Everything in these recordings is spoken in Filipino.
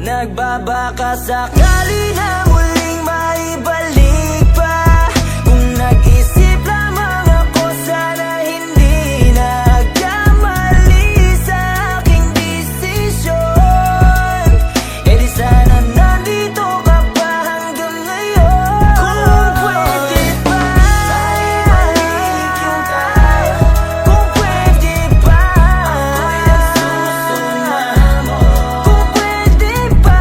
Nagbabaka sakali na muling maibalik pa. Kung nag-isip lamang ako, sana hindi nagkamali sa aking desisyon. E di sana nandito ka pa hanggang ngayon. Kung pwede pa maibalik yung tayo, kung pwede pa ako'y nagsusumamo, kung pwede pa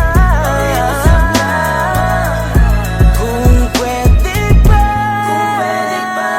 kung pwede pa,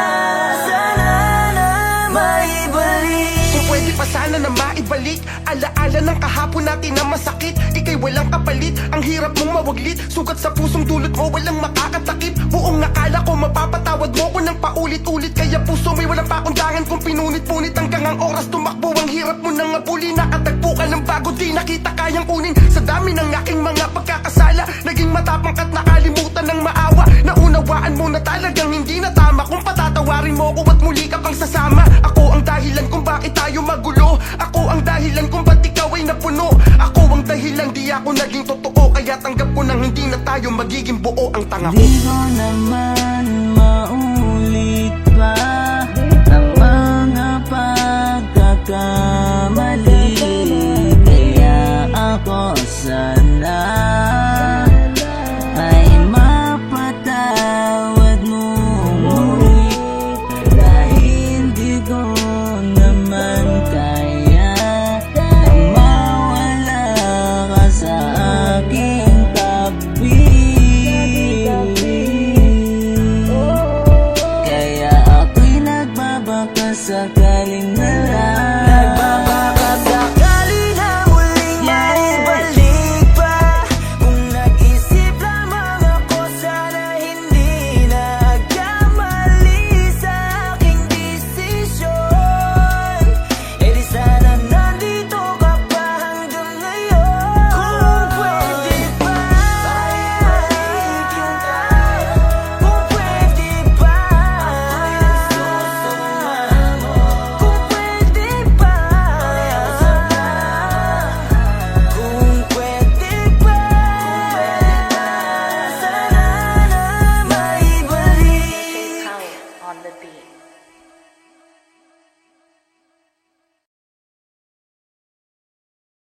sana na maibalik. Kung pwede pa sana na maibalik alaala ng kahapon natin na masakit. Ika'y walang kapalit, ang hirap mong mawaglit. Sugat sa pusong dulot mo, walang makakatakip. Buong nakala ko mapapatawad mo ko ng paulit-ulit. Kaya puso may walang pakundangan kung pinunit-punit. Hanggang ang oras tumakbo, ang hirap mo nang abuli. Nakatagpo ka ng bago, di nakita kayang kunin. Sa dami ng aking mga pagkakasala, naging matapang ka't nakalimutan ng maawa. Naunawaan mo na talagang hindi na tama. Kung patatawarin mo ko at muli ka pang sasama. Ako ang dahilan kung bakit tayo magulo. Ako ang dahilan kung ba't ikaw ay napuno. Ako ang dahilan di ako naging totoo. Kaya tanggap ko nang hindi na tayo magiging buo. Ang tanga ko, Di ko naman maulit pa ang mga pagkakamali.